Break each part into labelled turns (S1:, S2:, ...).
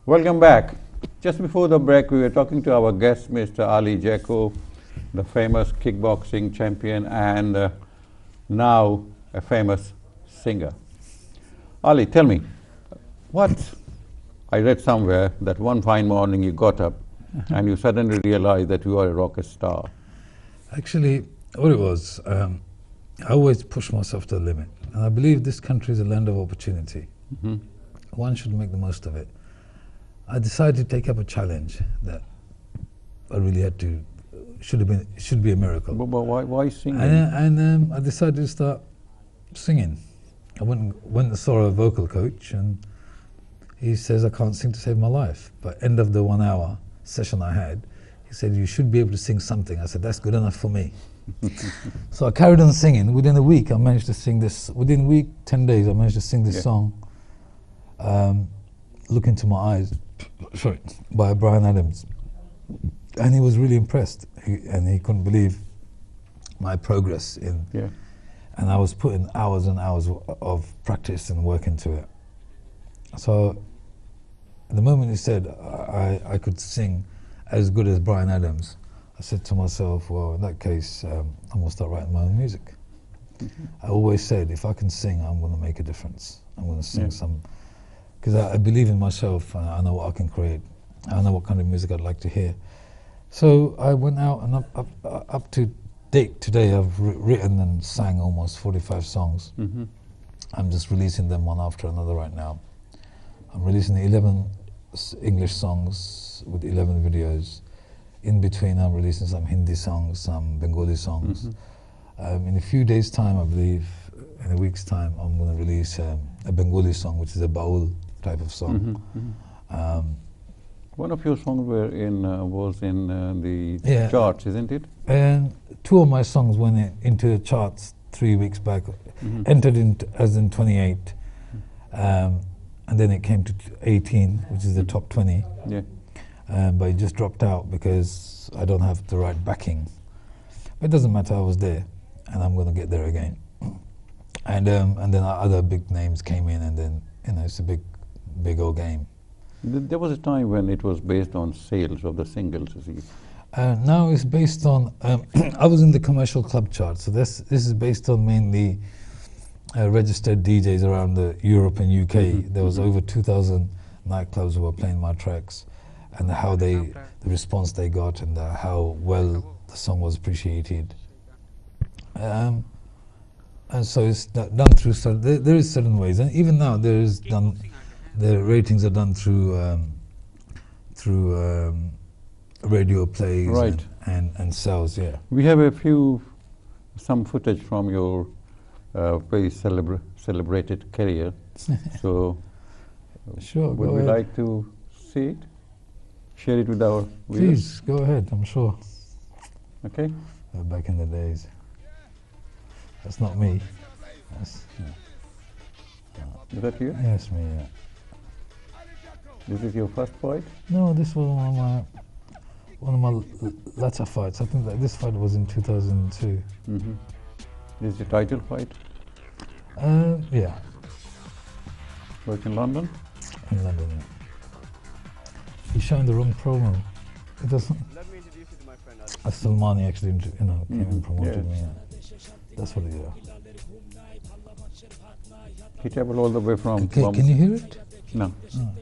S1: Welcome back. Just before the break, we were talking to our guest, Mr. Ali Jacko, the famous kickboxing champion and now a famous singer. Ali, tell me, what I read somewhere that one fine morning you got up and you suddenly realized that you are a rock star.
S2: Actually, what it was, I always push myself to the limit. And I believe this country is a land of opportunity.
S1: Mm-hmm.
S2: One should make the most of it. I decided to take up a challenge that I really had to, should be a miracle.
S1: But why singing?
S2: And I decided to start singing. I went and saw a vocal coach, and he says I can't sing to save my life. But end of the 1 hour session I had, he said, you should be able to sing something. I said, that's good enough for me. So I carried on singing. Within a week, I managed to sing this. Within a week, 10 days, I managed to sing this song, Look Into My Eyes, sorry, by Bryan Adams. And he was really impressed. And he couldn't believe my progress in.
S1: Yeah.
S2: And I was putting hours and hours of practice and work into it. So the moment he said I could sing as good as Bryan Adams, I said to myself, well, in that case, I'm going to start writing my own music. Mm-hmm. I always said, if I can sing, I'm going to make a difference. I'm going to sing some, because I believe in myself, and I know what I can create. I know what kind of music I'd like to hear. So I went out, and up to date today, I've written and sang almost 45 songs.
S1: Mm-hmm.
S2: I'm just releasing them one after another right now. I'm releasing 11 English songs with 11 videos. In between, I'm releasing some Hindi songs, some Bengali songs. Mm-hmm. In a few days' time, I believe, in a week's time, I'm going to release a Bengali song, which is a baul type of song. Mm-hmm.
S1: One of your songs was in the charts, isn't it?
S2: And two of my songs went into the charts 3 weeks back, entered as in 28, and then it came to 18, which is the top 20.
S1: Yeah.
S2: But it just dropped out because I don't have the right backing. But it doesn't matter, I was there, and I'm going to get there again. And then other big names came in, and then it's a big old game.
S1: There was a time when it was based on sales of the singles, you see.
S2: Now it's based on, I was in the commercial club chart, so this is based on mainly registered DJs around Europe and UK. Mm-hmm. There was over 2,000 nightclubs who were playing my tracks, and the response they got, and how well the song was appreciated. And so it's done through, there is certain ways, and even now the ratings are done through radio plays,
S1: right,
S2: and sales. Yeah,
S1: we have some footage from your very celebrated career. So
S2: sure,
S1: would we like to see it? Share it with our
S2: Please
S1: viewers?
S2: go ahead. I'm sure.
S1: Okay.
S2: Back in the days. That's not me.
S1: Is that you?
S2: Yes, me. Yeah.
S1: This is your first fight?
S2: No, this was one of my latter fights. I think that this fight was in 2002.
S1: Mm-hmm. This is your title fight?
S2: Yeah.
S1: Was it in London?
S2: In London, yeah. He's showing the wrong promo. It doesn't.
S3: Let me introduce you to my friend.
S2: Salmani actually, came and promoted me. Yeah. That's what it is.
S1: He traveled all the way from.
S2: Can you hear it?
S1: No.
S2: Oh.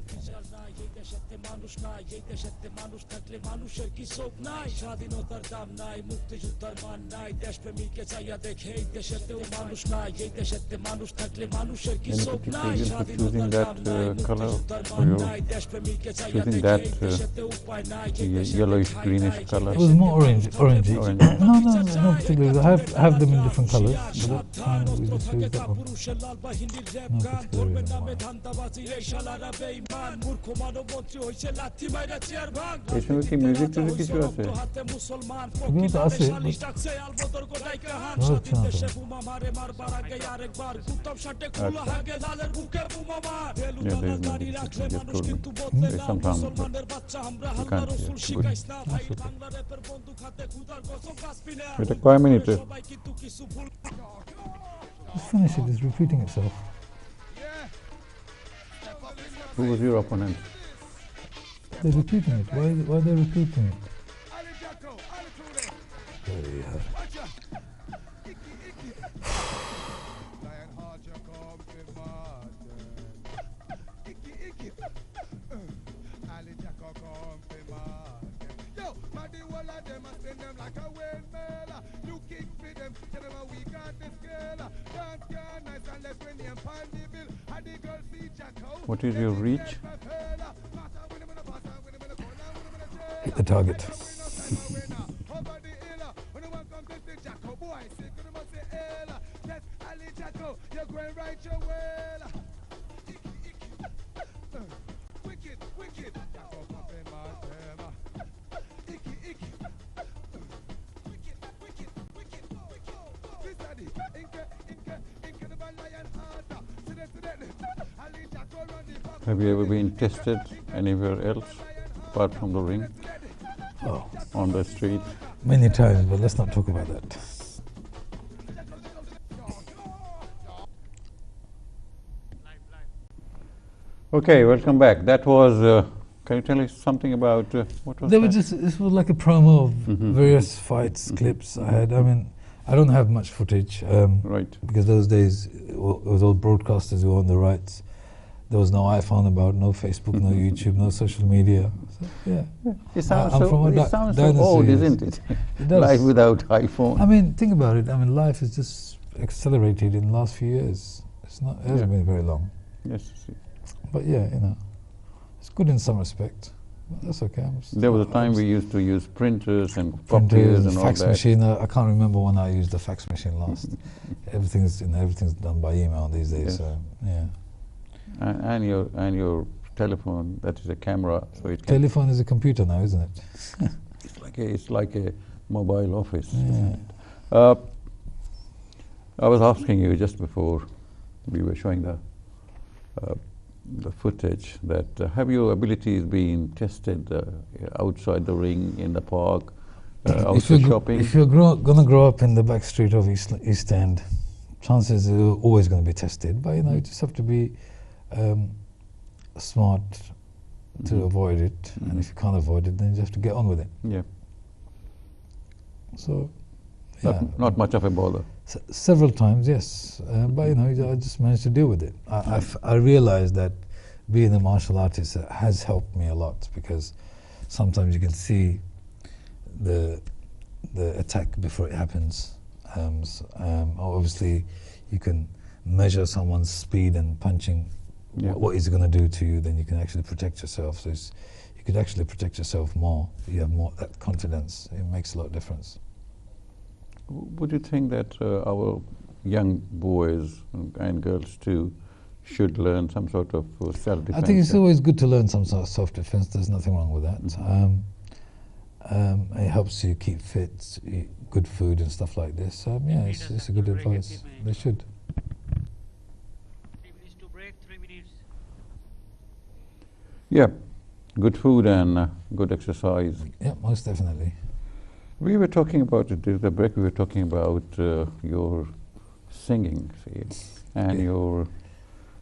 S1: Choosing that color, or choosing that yellowish greenish color?
S2: It was more orangey. No particular. I have them in different colors, but that time we just used that one. No particular reason why.
S1: এই সময় কি music টিউজিক কিছু আছে?
S2: এগুলো তো আছে,
S1: এটা কয় মিনিটের?
S2: Just finish it, it's repeating itself.
S1: Who was your opponent?
S2: They're repeating it. Why are they repeating it? Bloody hell.
S1: What is your reach?
S2: Hit the target.
S1: Have you ever been tested anywhere else apart from the ring?
S2: Oh,
S1: On the street?
S2: many times, but let's not talk about that.
S1: Okay, welcome back. That was, can you tell us something about, what was
S2: They
S1: that?
S2: were just, this was like a promo of
S1: Mhm.
S2: various fights, clips I had. I mean, I don't have much footage
S1: Right.
S2: because those days it was all broadcasters who owned the rights. There was no iPhone about, no Facebook, no YouTube, no social media. So, yeah.
S1: It sounds
S2: I'm
S1: so,
S2: from a
S1: it sounds so
S2: dynasty,
S1: old,
S2: yes.
S1: isn't it?
S2: It does.
S1: Life without iPhone.
S2: I mean, think about it. I mean, life has just accelerated in the last few years. It hasn't been very long.
S1: Yes.
S2: But yeah, you know, it's good in some respect. But that's okay.
S1: There was a time we used to use printers and copiers
S2: printers,
S1: and all
S2: fax
S1: that.
S2: machine. I can't remember when I used the fax machine last. Everything's done by email these days.
S1: Yes.
S2: So yeah.
S1: And your telephone, that is a camera, so it can,
S2: Telephone is a computer now, isn't it?
S1: it's like a mobile office.
S2: Yeah.
S1: Isn't it? I was asking you just before we were showing the footage that have your abilities been tested outside the ring, in the park, outside shopping?
S2: If you're going to grow up in the back street of East End, chances are always going to be tested. But you know, you just have to be smart to avoid it. And if you can't avoid it, then you just have to get on with it.
S1: Yeah.
S2: So, yeah.
S1: Not much of a bother.
S2: Several times, yes. But you know, I just managed to deal with it. I realized that being a martial artist has helped me a lot, because sometimes you can see the attack before it happens. Obviously, you can measure someone's speed and punching.
S1: Yeah.
S2: What is it going to do to you? Then you can actually protect yourself. So you could actually protect yourself more. You have more that confidence. It makes a lot of difference.
S1: Would you think that our young boys and girls too should learn some sort of self-defense?
S2: I think it's always good to learn some sort of self-defense. There's nothing wrong with that. It helps you keep fit, eat good food and stuff like this. Yeah, it's a good advice. They should.
S3: 3 minutes to break, 3 minutes.
S1: Yeah, good food and good exercise.
S2: Yeah, most definitely.
S1: We were talking about it during the break. We were talking about your singing, see, and your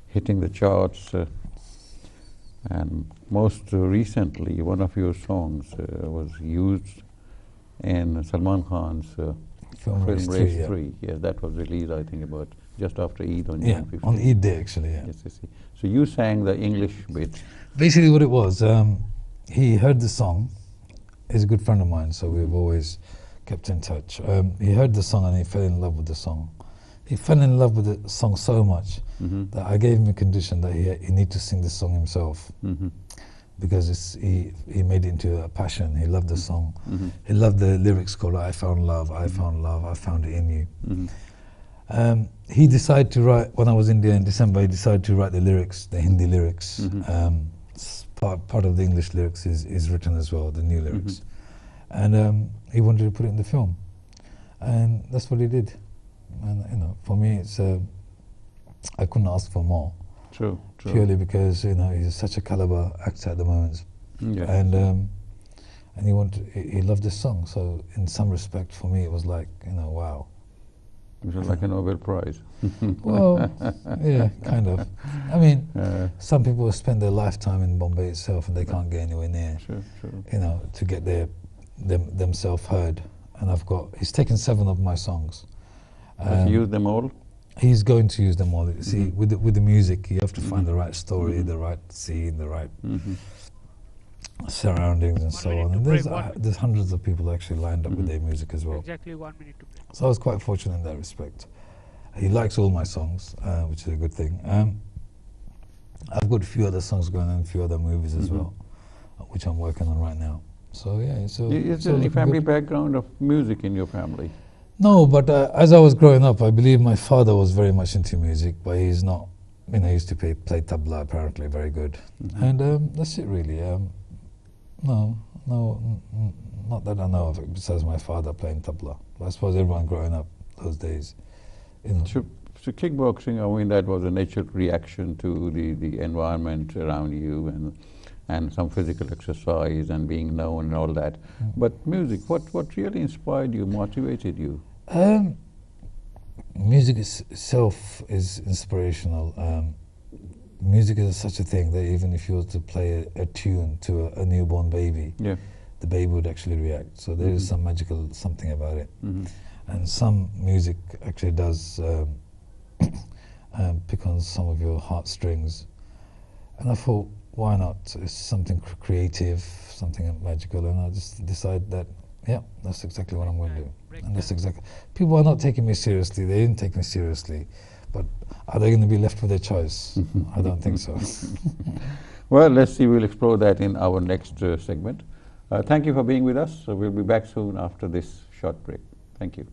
S1: hitting the charts. And most recently, one of your songs was used in Salman Khan's film Race 3. Yes, that was released, I think, about just after Eid on June 15th.
S2: On Eid day, actually. Yeah.
S1: Yes. So you sang the English bit.
S2: Basically, what it was, he heard the song. He's a good friend of mine, so we've always kept in touch. He heard the song and he fell in love with the song. He fell in love with the song so much that I gave him a condition that he need to sing the song himself, because he made it into a passion. He loved the song. He loved the lyrics called "I found love, I found love, I found it in you." He decided to write, when I was in there in December, he decided to write the lyrics, the Hindi lyrics. Part of the English lyrics is written as well, the new lyrics. And he wanted to put it in the film. And that's what he did. And you know, for me, it's I couldn't ask for more.
S1: True.
S2: Purely because, you know, he's such a caliber actor at the moment.
S1: Yeah.
S2: And he loved this song. So in some respect, for me, it was like, you know, wow.
S1: Which is like a Nobel Prize.
S2: Well, yeah, kind of. I mean,
S1: Uh,
S2: some people spend their lifetime in Bombay itself and they can't get anywhere near,
S1: sure, sure.
S2: you know, to get themselves heard. And he's taken 7 of my songs.
S1: Does he use them all?
S2: He's going to use them all. You see, with the music, you have to find the
S1: Mhm.
S2: right story,
S1: Mhm.
S2: the right scene, the right
S1: Mhm.
S2: surroundings and so
S3: minute
S2: on.
S3: to
S2: And
S3: break,
S2: there's hundreds of people actually lined up with
S1: Mhm.
S2: their music as well.
S3: Exactly 1 minute to break.
S2: So I was quite fortunate in that respect. He likes all my songs, which is a good thing. I've got a few other songs going on, a few other movies as
S1: Mhm.
S2: well, which I'm working on right now. So yeah, so
S1: Is
S2: so
S1: there any
S2: looking
S1: family
S2: good.
S1: background of music in your family?
S2: No, but as I was growing up, I believe my father was very much into music, but he's not. You know, he used to play tabla apparently very good,
S1: Mhm.
S2: and that's it really. No, not that I know of it. Besides my father playing tabla, but I suppose everyone growing up those days, you know.
S1: So kickboxing, I mean, that was a natural reaction to the environment around you and some physical exercise and being known and all that. But music, what really inspired you, motivated you?
S2: Music itself is inspirational. Music is such a thing that even if you were to play a tune to a newborn baby,
S1: Yeah.
S2: the baby would actually react. So there is some magical something about it.
S1: Mhm.
S2: And some music actually does pick on some of your heartstrings. And I thought, why not? It's something creative, something magical, and I just decided that, yeah, that's exactly what I'm going to do. And that's exactly. People are not taking me seriously. They didn't take me seriously, but are they going to be left with their choice? I don't think so.
S1: Well, let's see. We'll explore that in our next segment. Thank you for being with us. We'll be back soon after this short break. Thank you.